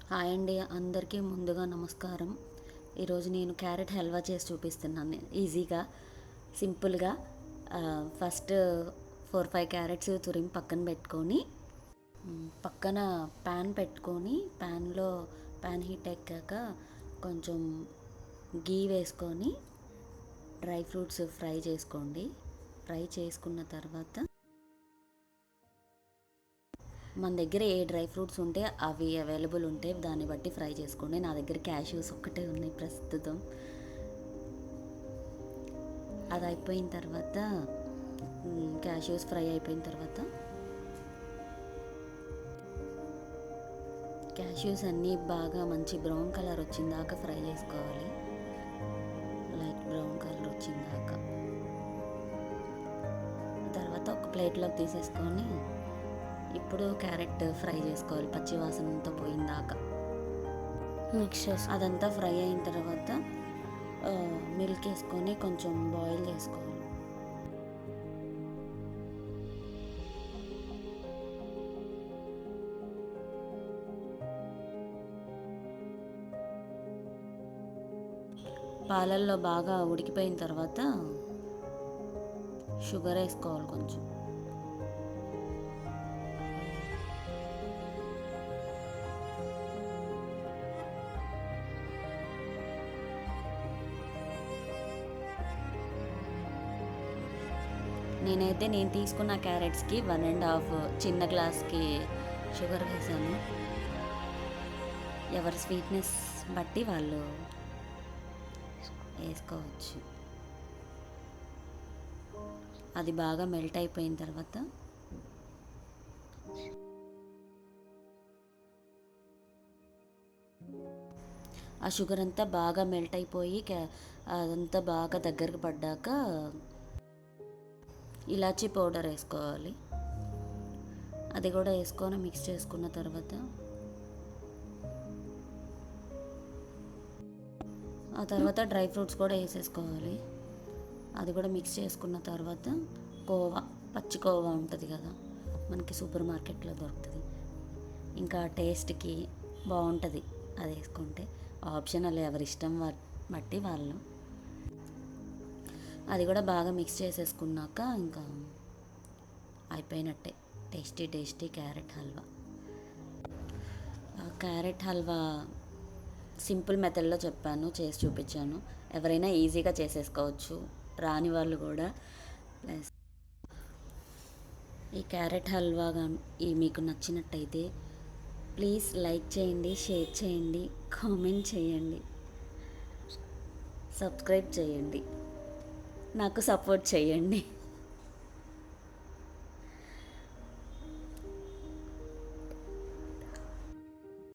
Hi అండి, అందరికీ ముందుగా నమస్కారం. ఈరోజు నేను క్యారెట్ హల్వా చేసి చూపిస్తున్నాను ఈజీగా, సింపుల్గా. ఫస్ట్ 4-5 క్యారెట్స్ తురిమి పక్కన పెట్టుకొని, పక్కన ప్యాన్ పెట్టుకొని, ప్యాన్ హీట్ ఎక్కాక కొంచెం గీ వేసుకొని డ్రై ఫ్రూట్స్ ఫ్రై చేసుకోండి. ఫ్రై చేసుకున్న తర్వాత మన దగ్గర ఏ డ్రై ఫ్రూట్స్ ఉంటే అవి అవైలబుల్ ఉంటే దాన్ని బట్టి ఫ్రై చేసుకోండి. నా దగ్గర క్యాష్యూస్ ఒక్కటే ఉన్నాయి ప్రస్తుతం. అది అయిపోయిన తర్వాత, క్యాష్యూస్ ఫ్రై అయిపోయిన తర్వాత క్యాష్యూస్ అన్నీ బాగా మంచి బ్రౌన్ కలర్ వచ్చిందాక ఫ్రై చేసుకోవాలి. లైట్ బ్రౌన్ కలర్ వచ్చిందాక తర్వాత ఒక ప్లేట్లోకి తీసేసుకొని ఇప్పుడు క్యారెట్ ఫ్రై చేసుకోవాలి, పచ్చి వాసనంతా పోయిందాక మిక్స్ చేసి. అదంతా ఫ్రై అయిన తర్వాత మిల్క్ వేసుకొని కొంచెం బాయిల్ చేసుకోవాలి. పాలల్లో బాగా ఉడికిపోయిన తర్వాత షుగర్ వేసుకోవాలి కొంచెం. నేను తీసుకున్న క్యారెట్స్కి 1.5 చిన్న గ్లాస్కి షుగర్ వేసాను. ఎవరి స్వీట్నెస్ బట్టి వాళ్ళు వేసుకోవచ్చు. అది బాగా మెల్ట్ అయిపోయిన తర్వాత ఆ షుగర్ అంతా బాగా మెల్ట్ అయిపోయి అదంతా బాగా దగ్గరకు పడ్డాక ఇలాచీ పౌడర్ వేసుకోవాలి. అది కూడా వేసుకొని మిక్స్ చేసుకున్న తర్వాత ఆ తర్వాత డ్రై ఫ్రూట్స్ కూడా వేసేసుకోవాలి. అది కూడా మిక్స్ చేసుకున్న తర్వాత పచ్చి కోవా ఉంటుంది కదా, మనకి సూపర్ మార్కెట్లో దొరుకుతుంది. ఇంకా టేస్ట్కి బాగుంటుంది అది వేసుకుంటే. ఆప్షనల్, ఎవరి ఇష్టం బట్టి వాళ్ళు. అది కూడా బాగా మిక్స్ చేసేసుకున్నాక ఇంకా అయిపోయినట్టే tasty carrot halwa. Carrot halwa simple మెథడ్లో చెప్పాను, చేసి చూపించాను. ఎవరైనా ఈజీగా చేసేసుకోవచ్చు, రాని వాళ్ళు కూడా. ప్లస్ ఈ క్యారెట్ హల్వా మీకు నచ్చినట్టయితే ప్లీజ్ లైక్ చేయండి, షేర్ చేయండి, కామెంట్ చేయండి, సబ్స్క్రైబ్ చేయండి, నాకు సపోర్ట్ చేయండి.